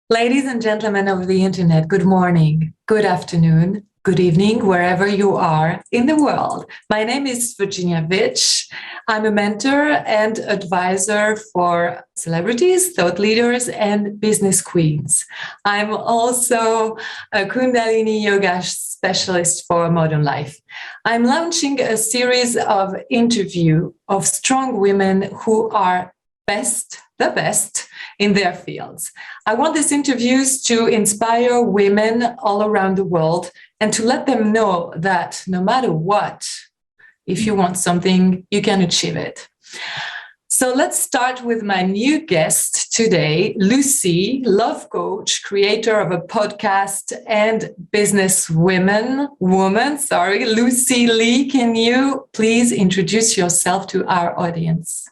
Ladies and gentlemen of the internet, good morning, good afternoon, good evening, wherever you are in the world. My name is Virginie Vitcz. I'm a mentor and advisor for celebrities, thought leaders, and business queens. I'm also a Kundalini yoga specialist for modern life. I'm launching a series of interviews of strong women who are the best in their fields. I want these interviews to inspire women all around the world and to let them know that no matter what, if you want something, you can achieve it. So let's start with my new guest today, Lucy, love coach, creator of a podcast and business woman. Lucy Lee, can you please introduce yourself to our audience?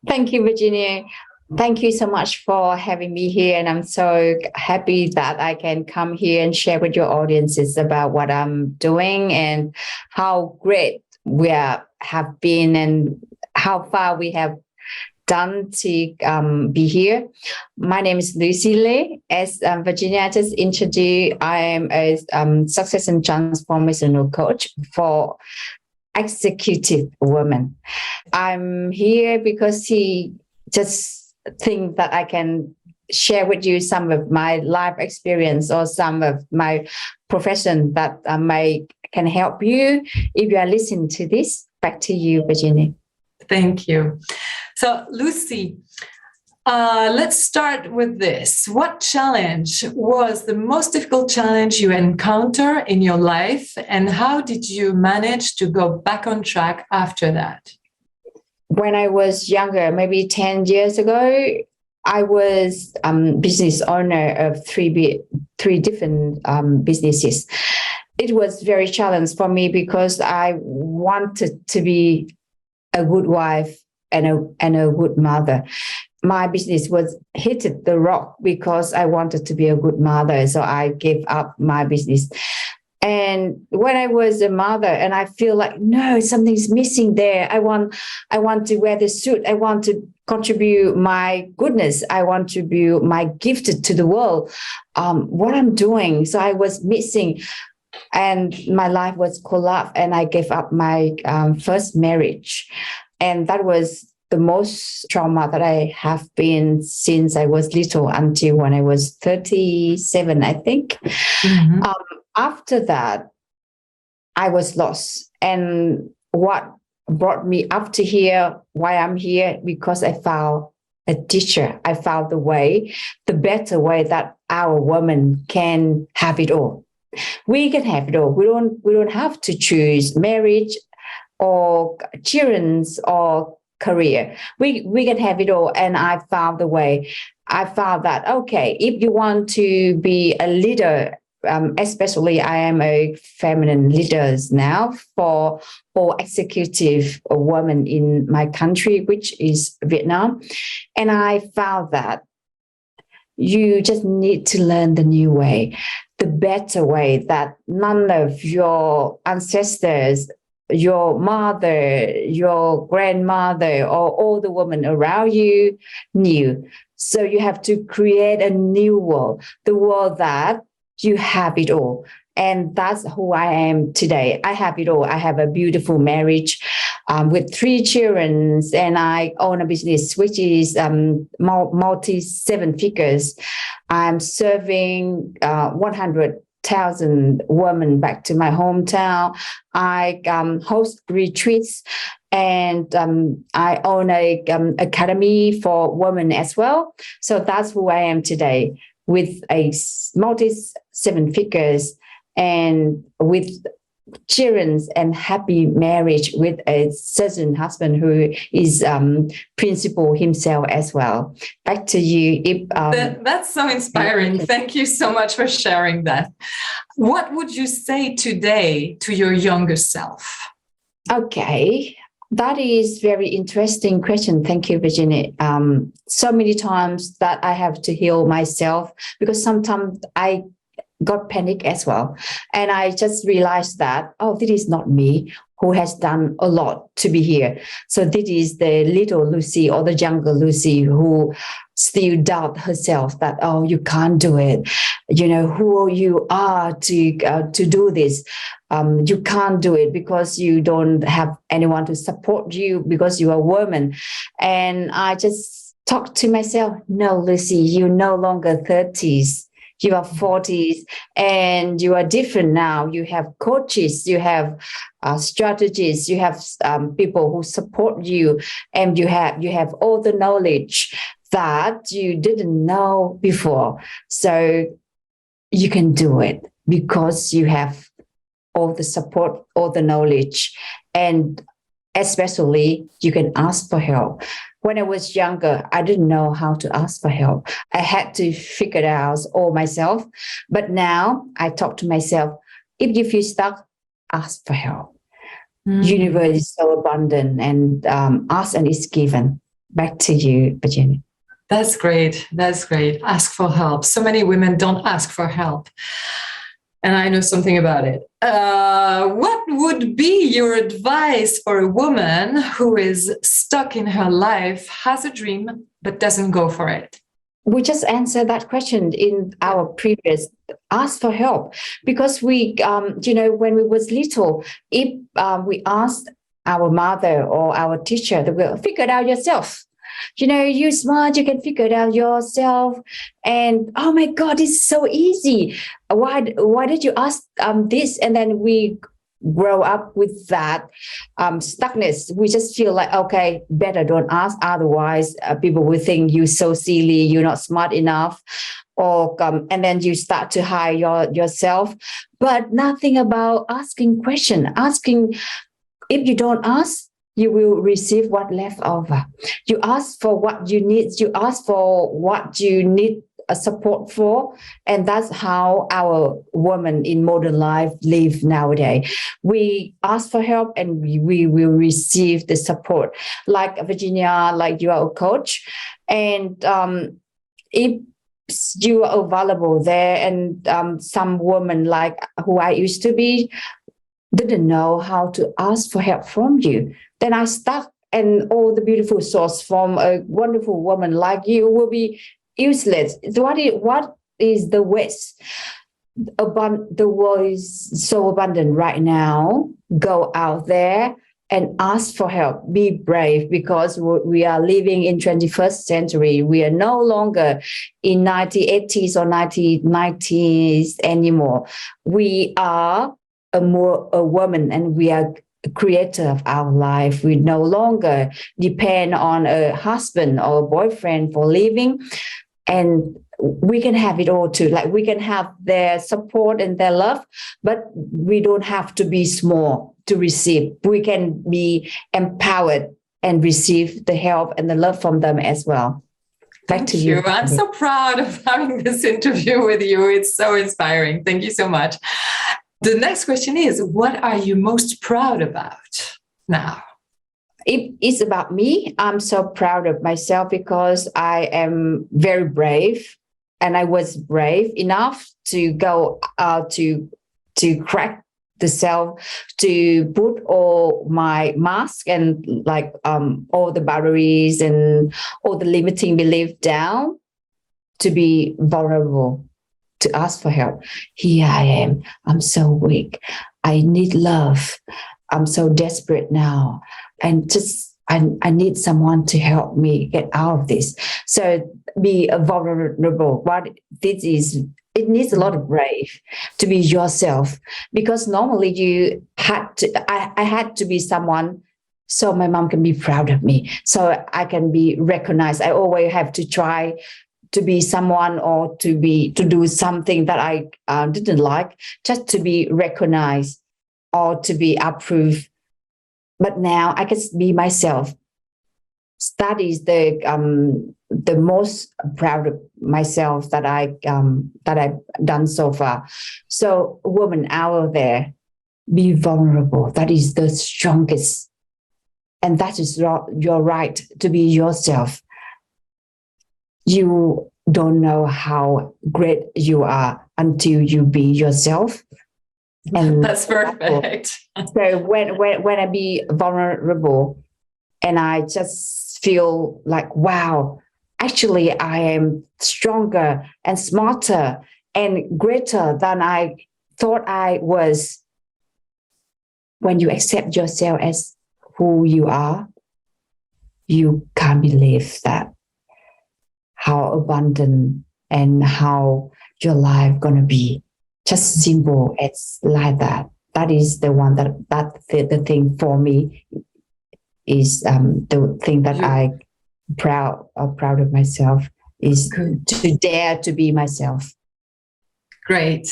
Thank you, Virginie. Thank you so much for having me here. And I'm so happy that I can come here and share with your audiences about what I'm doing and how great we have been and how far we have done to be here. My name is Lucy Lee. As Virginia just introduced, I am a success and transformational coach for executive women. I'm here because he just think that I can share with you some of my life experience or some of my profession that can help you if you are listening to this. Back to you, Virginie. Thank you. So, Lucy, let's start with this. What challenge was the most difficult challenge you encountered in your life, and how did you manage to go back on track after that? When I was younger, maybe 10 years ago, I was business owner of three different businesses. It was very challenging for me because I wanted to be a good wife and a good mother. My business was hit the rock because I wanted to be a good mother. So I gave up my business. And when I was a mother and I feel like, no, something's missing there. I want to wear the suit. I want to contribute my goodness. I want to be my gift to the world. What I'm doing. So I was missing and my life was collapsed and I gave up my first marriage. And that was the most trauma that I have been since I was little until when I was 37, I think. Mm-hmm. After that, I was lost. And what brought me up to here, why I'm here, because I found a teacher. I found the better way that our women can have it all. We can have it all. We don't have to choose marriage or children or career. We can have it all. And I found the way. I found that, okay, if you want to be a leader, especially I am a feminine leader now for executive women in my country, which is Vietnam. And I found that you just need to learn the new way, the better way that none of your ancestors, your mother, your grandmother, or all the women around you knew. So you have to create a new world, the world that you have it all. And that's who I am today. I have it all. I have a beautiful marriage with 3 children, and I own a business which is multi 7 figures. I'm serving 100,000 women back to my hometown. I host retreats, and I own a academy for women as well. So that's who I am today, with a multi 7 figures and with children and happy marriage with a certain husband who is principal himself as well. Back to you. That's so inspiring. Thank you so much for sharing that. What would you say today to your younger self? Okay. That is very interesting question. Thank you, Virginie. So many times that I have to heal myself because sometimes I got panic as well. And I just realized that, oh, this is not me who has done a lot to be here. So this is the little Lucy or the younger Lucy who still doubt herself that, oh, you can't do it. You know, who you are to do this. You can't do it because you don't have anyone to support you because you are a woman. And I just talked to myself, no, Lucy, you're no longer 30s. You are 40s and you are different now. You have coaches, you have strategists, you have people who support you, and you have all the knowledge that you didn't know before. So you can do it because you have all the support, all the knowledge, and especially you can ask for help. When I was younger, I didn't know how to ask for help. I had to figure it out all myself. But now I talk to myself, if you feel stuck, ask for help. Universe is so abundant, and ask and it's given. Back to you, Virginie. That's great. That's great. Ask for help. So many women don't ask for help. And I know something about it. What would be your advice for a woman who is stuck in her life, has a dream, but doesn't go for it? We just answered that question in our previous ask for help, because we, when we was little, if we asked our mother or our teacher, they will figure it out yourself. You know, you're smart, you can figure it out yourself. And oh my God, it's so easy. Why did you ask this? And then we grow up with that stuckness. We just feel like, okay, better don't ask. Otherwise, people will think you're so silly, you're not smart enough. Or and then you start to hide yourself. But nothing about asking question. Asking, if you don't ask, you will receive what left over. You ask for what you need. You ask for what you need support for. And that's how our women in modern life live nowadays. We ask for help and we will receive the support. Like Virginia, like you are a coach. And if you are available there, and some women like who I used to be didn't know how to ask for help from you, then I stuck, and all the beautiful source from a wonderful woman like you will be useless. What is the waste? The world is so abundant right now. Go out there and ask for help. Be brave, because we are living in 21st century. We are no longer in 1980s or 1990s anymore. We are a woman, and we are creator of our life. We no longer depend on a husband or a boyfriend for living, and we can have it all too. Like, we can have their support and their love, but we don't have to be small to receive. We can be empowered and receive the help and the love from them as well. Back to you. I'm so proud of having this interview with you. It's so inspiring. Thank you so much. The next question is, what are you most proud about now? If it's about me, I'm so proud of myself because I am very brave, and I was brave enough to go to crack the cell, to put all my mask and like all the boundaries and all the limiting belief down, to be vulnerable, to ask for help. Here I am. I'm so weak. I need love. I'm so desperate now. And just, I need someone to help me get out of this. So be vulnerable. What this is, it needs a lot of brave to be yourself, because normally you had to, I had to be someone so my mom can be proud of me, so I can be recognized. I always have to try to be someone, or to do something that I didn't like, just to be recognized or to be approved. But now I can be myself. That is the most proud of myself that I've done so far. So, woman out there, be vulnerable. That is the strongest, and that is your right to be yourself. You don't know how great you are until you be yourself. And that's perfect. so when I be vulnerable and I just feel like, wow, actually I am stronger and smarter and greater than I thought I was. When you accept yourself as who you are, you can't believe that how abundant and how your life gonna be. Just simple, it's like that. That is the one the thing for me is the thing that I proud of myself is to dare to be myself. Great.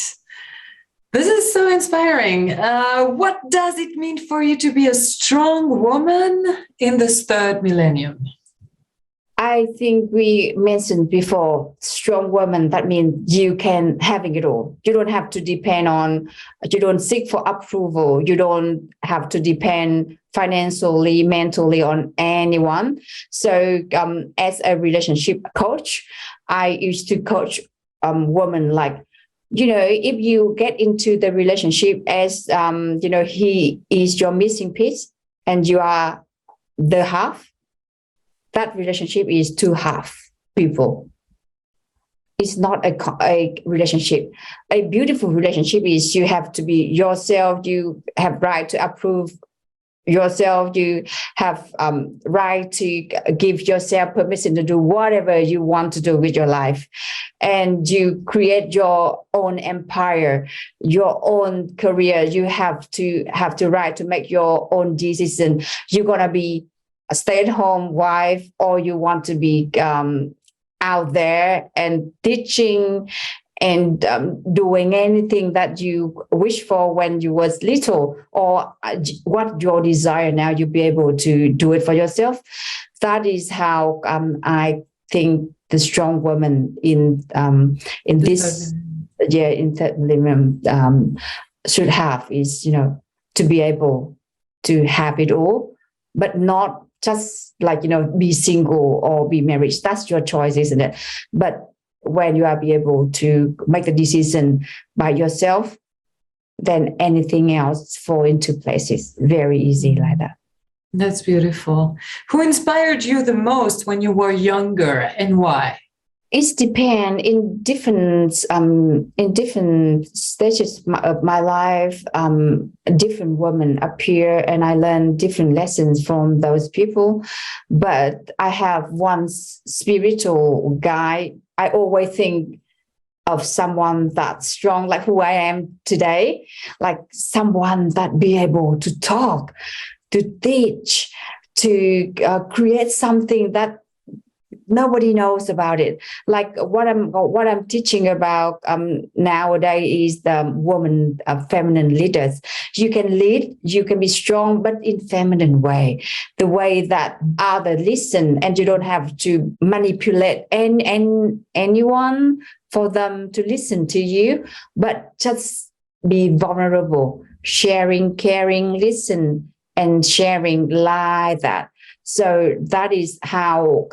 This is so inspiring. What does it mean for you to be a strong woman in this third millennium? I think we mentioned before, strong woman, that means you can having it all. You don't have to depend on, you don't seek for approval. You don't have to depend financially, mentally on anyone. So as a relationship coach, I used to coach women like, if you get into the relationship as, he is your missing piece and you are the half, that relationship is two half people. It's not a relationship. A beautiful relationship is you have to be yourself. You have right to approve yourself. You have right to give yourself permission to do whatever you want to do with your life. And you create your own empire, your own career. You have to right to make your own decision. You're going to be a stay-at-home wife, or you want to be out there and teaching and doing anything that you wish for when you was little, or what your desire now, you'll be able to do it for yourself. That is how I think the strong woman in this in third millennium should have is to be able to have it all, but not just like, be single or be married. That's your choice, isn't it? But when you are be able to make the decision by yourself, then anything else fall into place. It's very easy like that. That's beautiful. Who inspired you the most when you were younger and why? It depends in different stages of my life. Different women appear, and I learn different lessons from those people. But I have one spiritual guy. I always think of someone that's strong, like who I am today, like someone that be able to talk, to teach, to create something that nobody knows about it. Like what I'm teaching about nowadays is the woman feminine leaders. You can lead, you can be strong, but in feminine way, the way that others listen, and you don't have to manipulate anyone for them to listen to you, but just be vulnerable, sharing, caring, listen, and sharing like that. So that is how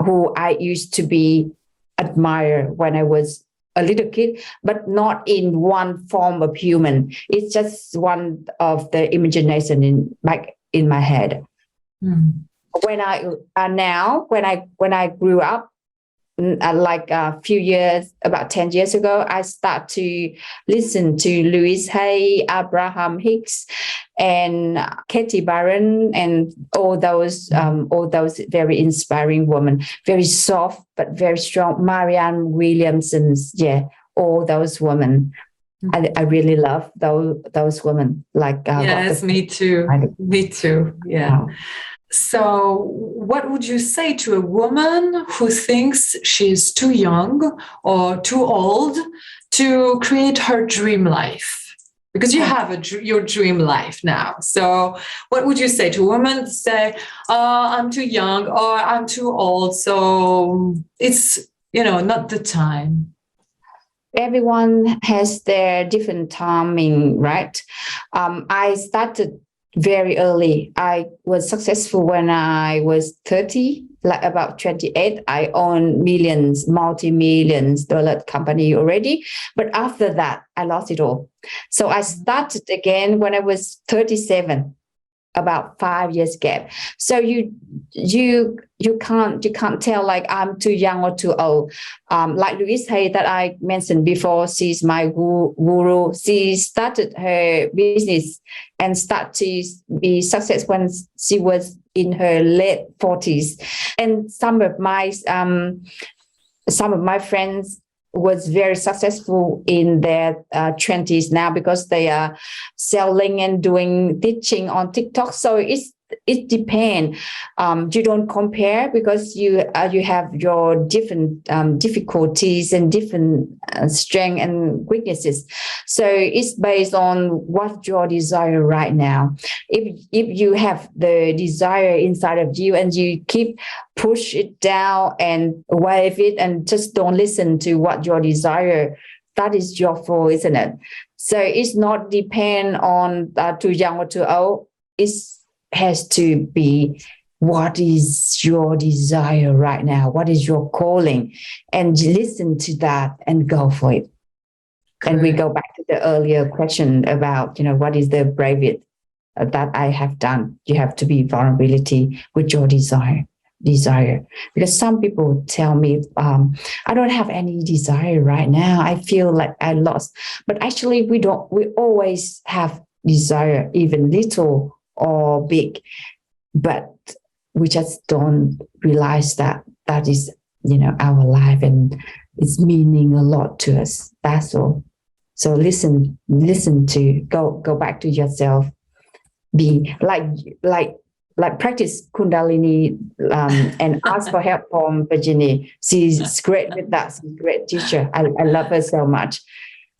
who I used to be admire when I was a little kid, but not in one form of human. It's just one of the imagination in my head. Mm. When I grew up, like a few years, about 10 years ago, I start to listen to Louise Hay, Abraham Hicks, and Katie Barron, and all those very inspiring women, very soft but very strong. Marianne Williamson, all those women. I really love those women. Like yes, me too. Me too. Yeah. Wow. So what would you say to a woman who thinks she's too young or too old to create her dream life? Because you have your dream life now. So what would you say to a woman? Say, I'm too young or I'm too old, so it's, not the time. Everyone has their different timing, right? I started very early. I was successful when I was 30, like about 28. I own millions, multi-millions dollar company already. But after that, I lost it all. So I started again when I was 37, about 5 years gap. So you can't tell like I'm too young or too old. Like Louise Hay that I mentioned before, she's my guru. She started her business and started to be successful when she was in her late 40s. And some of my friends was very successful in their 20s now because they are selling and doing teaching on TikTok. So it depends. You don't compare because you have your different difficulties and different strengths and weaknesses. So it's based on what your desire right now. If you have the desire inside of you and you keep push it down and wave it and just don't listen to what your desire, that is your fault, isn't it? So it's not depend on too young or too old. It has to be what is your desire right now, what is your calling, and listen to that and go for it. Correct. And we go back to the earlier question about, what is the bravest that I have done. You have to be vulnerability with your desire, because some people tell me I don't have any desire right now, I feel like I lost. But actually we always have desire, even little or big, but we just don't realize that is our life and it's meaning a lot to us. That's all. So listen to go back to yourself, be like practice Kundalini and ask for help from Virginie. She's great with that. She's a great teacher. I love her so much.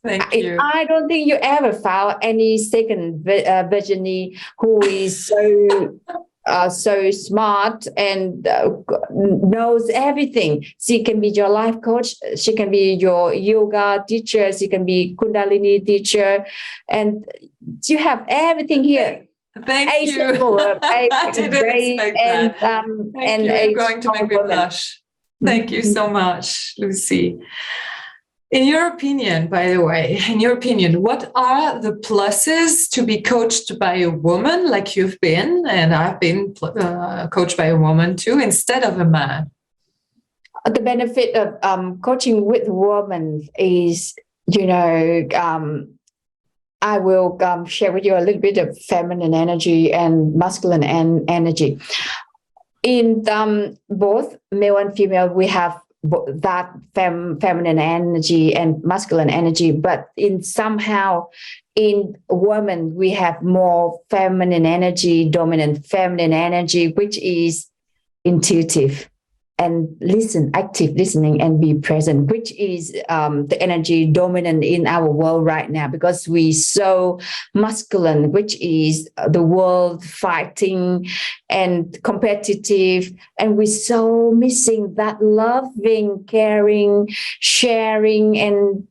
Thank you. I don't think you ever found any second Virginie who is so smart and knows everything. She can be your life coach. She can be your yoga teacher. She can be Kundalini teacher. And you have everything here. Thank you. I didn't expect that. Thank you. You're going to make me blush. Thank you so much, Lucy. In your opinion, by the way, what are the pluses to be coached by a woman like you've been, and I've been coached by a woman too, instead of a man? The benefit of coaching with women is, I will share with you a little bit of feminine energy and masculine energy. In both male and female, we have that feminine energy and masculine energy, but in women we have more feminine energy, dominant feminine energy, which is intuitive and active listening and be present, which is the energy dominant in our world right now, because we so masculine, which is the world fighting and competitive, and we're so missing that loving, caring, sharing, and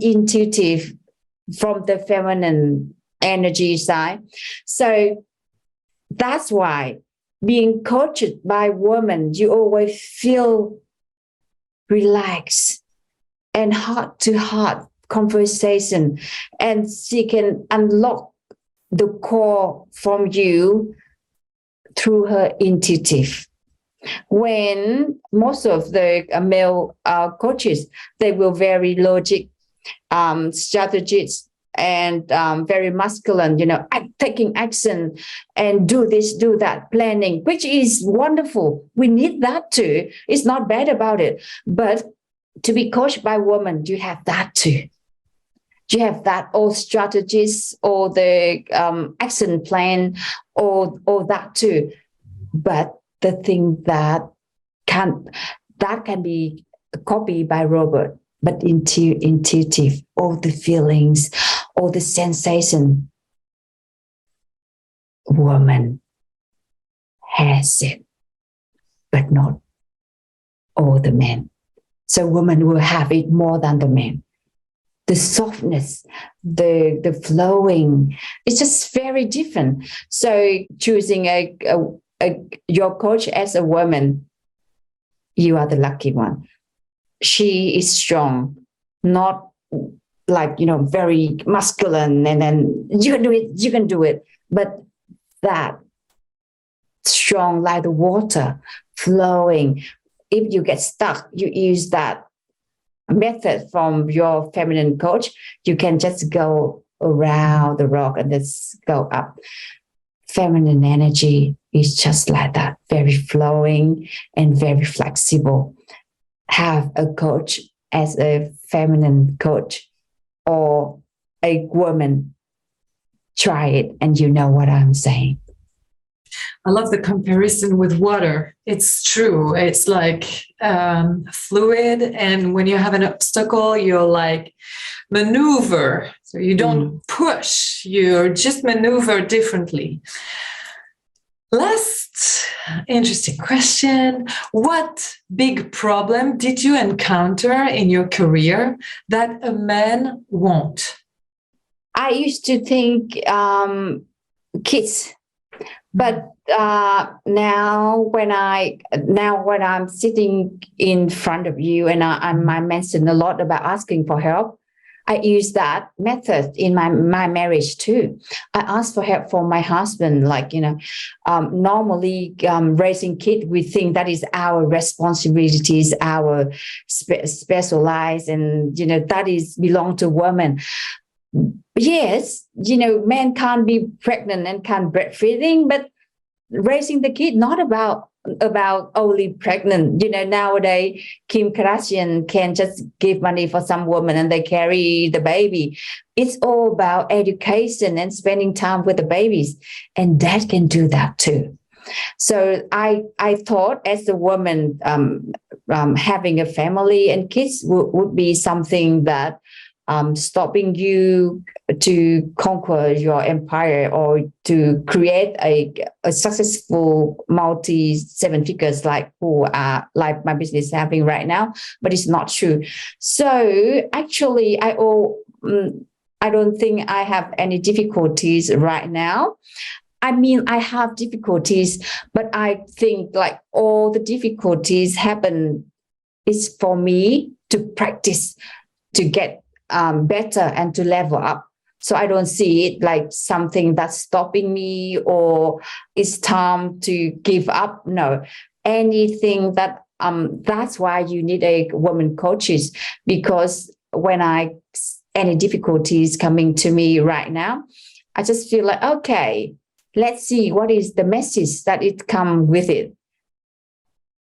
intuitive from the feminine energy side. So that's why being coached by women, you always feel relaxed and heart-to-heart conversation, and she can unlock the core from you through her intuitive. When most of the male coaches, they will very logic, strategies, and very masculine, taking action and do this, do that, planning, which is wonderful. We need that too. It's not bad about it. But to be coached by women, you have that too. You have that, all strategies, or the action plan, or that too. But the thing that can be copied by robot, but intuitive, all the feelings, all the sensation, woman has it, but not all the men. So women will have it more than the men. the softness, the flowing. It's just very different. So choosing your coach as a woman, you are the lucky one. She is strong, not like, very masculine, and then you can do it. But that strong like the water flowing. If you get stuck, you use that method from your feminine coach. You can just go around the rock and just go up. Feminine energy is just like that, very flowing and very flexible. Have a coach as a feminine coach or a woman. Try it and you know what I'm saying. I love the comparison with water. It's true. It's like fluid. And when you have an obstacle, you'll like maneuver. So you don't push, you just maneuver differently. Last interesting question. What big problem did you encounter in your career that a man won't? I used to think kids. But now when I'm sitting in front of you and I mentioned a lot about asking for help, I use that method in my marriage too. I ask for help for my husband. Like, normally raising kids, we think that is our responsibilities, our specialized, and, that is belong to women. Yes, men can't be pregnant and can't breastfeeding, but raising the kid not about only pregnant. Nowadays Kim Kardashian can just give money for some woman and they carry the baby. It's all about education and spending time with the babies, and dad can do that too. So I thought as a woman, having a family and kids would be something that stopping you to conquer your empire or to create a successful multi-seven figures like my business having right now, but it's not true. So actually, I don't think I have any difficulties right now. I mean, I have difficulties, but I think like all the difficulties happen is for me to practice, to get better and to level up. So I don't see it like something that's stopping me or it's time to give up. No, anything that's why you need a woman coaches, because when any difficulties coming to me right now, I just feel like, okay, let's see what is the message that it come with it.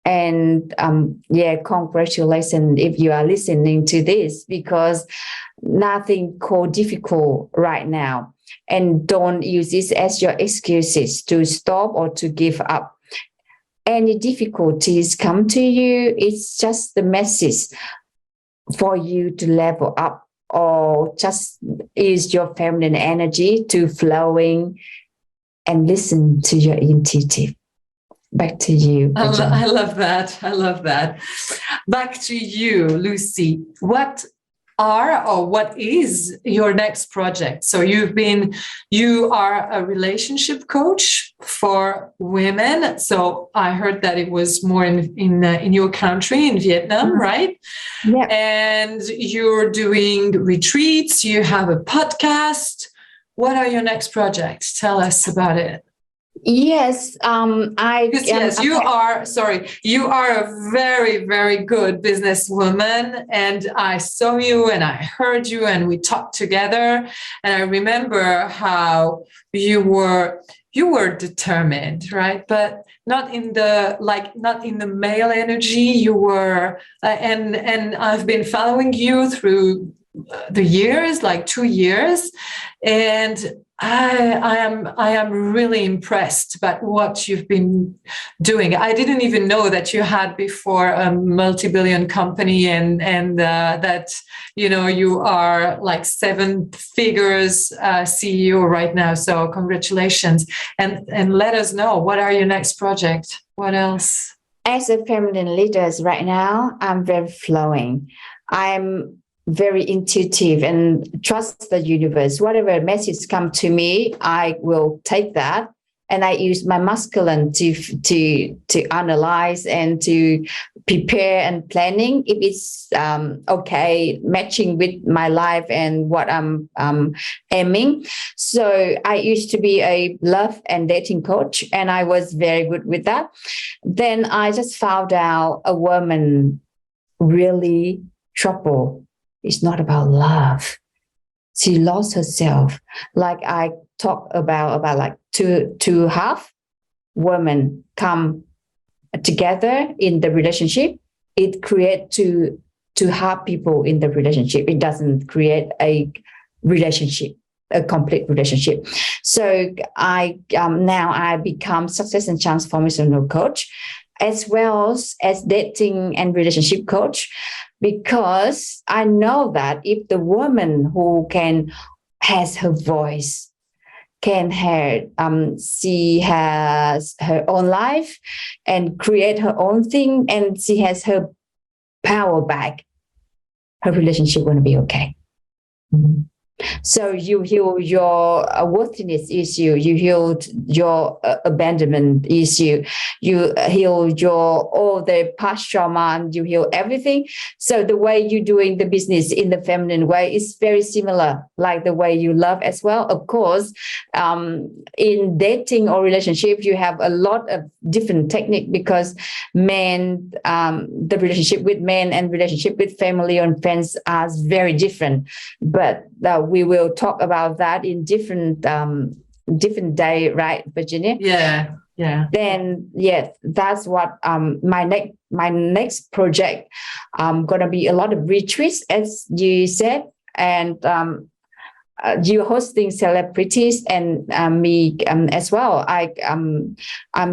And congratulations if you are listening to this, because nothing called difficult right now. And don't use this as your excuses to stop or to give up. Any difficulties come to you, it's just the message for you to level up, or just use your feminine energy to flowing and listen to your intuitive. Back to you. I love that. I love that. Back to you, Lucy. What is your next project? So you are a relationship coach for women. So I heard that it was more in your country, in Vietnam, right? Yeah. And you're doing retreats. You have a podcast. What are your next projects? Tell us about it. Yes, you are a very, very good businesswoman, and I saw you and I heard you and we talked together, and I remember how you were determined, right? But not in the male energy. You were, and I've been following you through the years, like 2 years, and I am really impressed by what you've been doing. I didn't even know that you had before a multi-billion company and that you are like 7 figures CEO right now. So congratulations, and let us know, what are your next project? What else? As a feminine leader right now, I'm very flowing. I'm very intuitive and trust the universe. Whatever message come to me, I will take that, and I use my masculine to analyze and to prepare and planning if it's okay, matching with my life and what I'm aiming. So I used to be a love and dating coach, and I was very good with that. Then I just found out a woman really trouble. It's not about love. She lost herself. Like I talk about like two half women come together in the relationship. It creates two half people in the relationship. It doesn't create a relationship, a complete relationship. So I now I become success and transformational coach, as well as dating and relationship coach, because I know that if the woman who has her voice, she has her own life and create her own thing, and she has her power back, her relationship going to be okay. Mm-hmm. So you heal your worthiness issue, you healed your abandonment issue, you heal all the past trauma, and you heal everything. So the way you're doing the business in the feminine way is very similar, like the way you love as well. Of course, in dating or relationship, you have a lot of different technique, because men, the relationship with men and relationship with family and friends are very different. But we will talk about that in different day, right, Virginia? Yeah. Then yes, that's what my next project gonna be a lot of retreats, as you said, and you hosting celebrities and me as well. I'm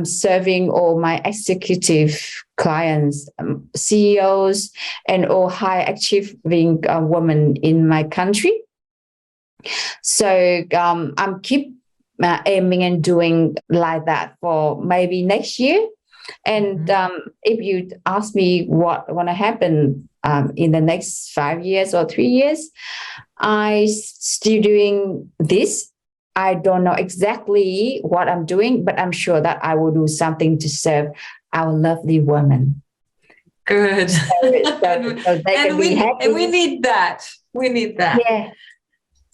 serving all my executive clients, CEOs, and all high achieving women in my country. So I'm keep aiming and doing like that for maybe next year. And if you ask me what going to happen in the next 5 years or 3 years, I still doing this. I don't know exactly what I'm doing, but I'm sure that I will do something to serve our lovely women. Good. And we need that. We need that. Yeah.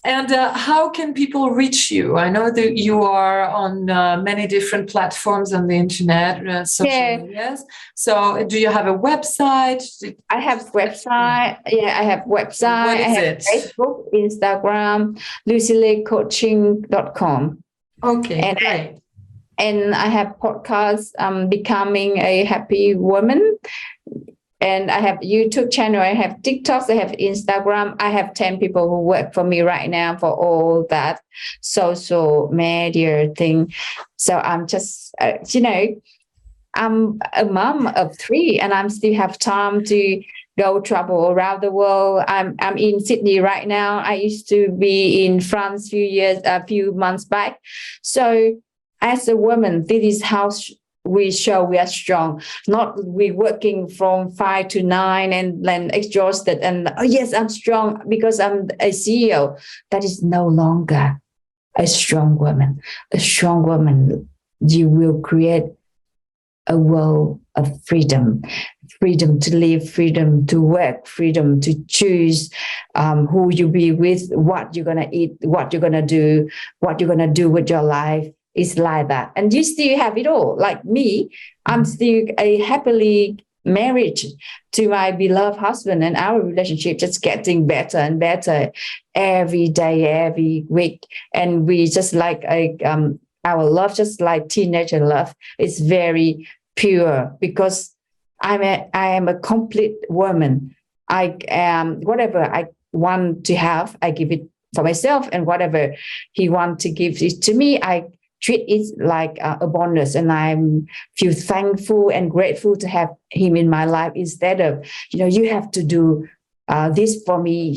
And how can people reach you? I know that you are on many different platforms on the internet, social medias. So do you have a website? I have website. Yeah, I have website. What is I have it? Facebook, Instagram, lucylecoaching.com. Okay, and great. And I have podcasts, Becoming a Happy Woman. And I have YouTube channel, I have TikToks, I have Instagram. I have 10 people who work for me right now for all that social media thing. So I'm just, I'm a mom of 3, and I still have time to go travel around the world. I'm in Sydney right now. I used to be in France a few months back. So as a woman, this is how we show we are strong. Not we working from 5 to 9 and then exhausted and yes, I'm strong because I'm a CEO. That is no longer a strong woman. A strong woman, you will create a world of freedom to live, freedom to work, freedom to choose who you be with, what you're gonna eat, what you're gonna do, what you're gonna do with your life. It's like that. And you still have it all. Like me, I'm still a happily married to my beloved husband, and our relationship just getting better and better every day, every week. And we just like our love, just like teenager love, is very pure, because I am a complete woman. I am whatever I want to have, I give it for myself, and whatever he wants to give it to me, I treat it like a bonus, and I feel thankful and grateful to have him in my life, instead of, you have to do this for me.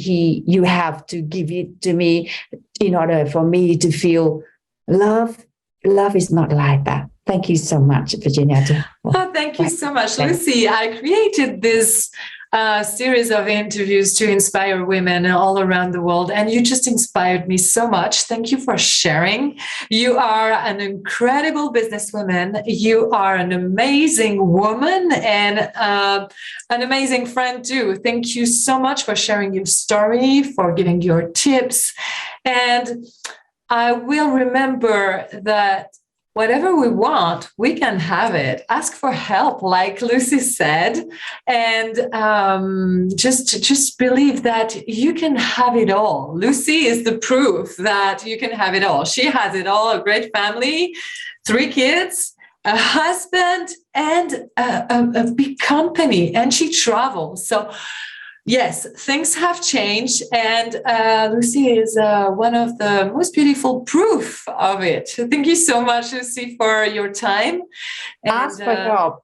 You have to give it to me in order for me to feel love. Love is not like that. Thank you so much, Virginia. Oh, thank you so much, Lucy. I created this a series of interviews to inspire women all around the world. And you just inspired me so much. Thank you for sharing. You are an incredible businesswoman. You are an amazing woman and an amazing friend too. Thank you so much for sharing your story, for giving your tips. And I will remember that whatever we want, we can have it. Ask for help, like Lucy said, and just believe that you can have it all. Lucy is the proof that you can have it all. She has it all: a great family, 3 kids, a husband, and a big company, and she travels. So yes, things have changed, and Lucy is one of the most beautiful proof of it. Thank you so much, Lucy, for your time. And, ask for help.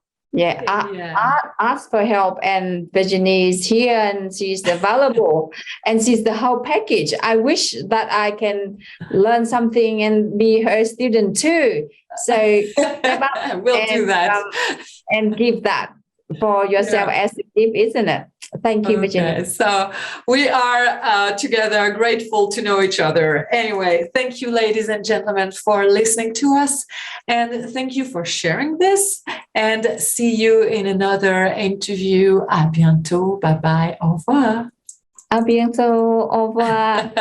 Ask for help, and Virginie is here, and she's available, and she's the whole package. I wish that I can learn something and be her student too. So we'll do that and give that for yourself as a gift, isn't it? Thank you, Virginie. So we are together, grateful to know each other. Anyway, thank you, ladies and gentlemen, for listening to us. And thank you for sharing this. And see you in another interview. À bientôt. Bye-bye. Au revoir. À bientôt. Au revoir.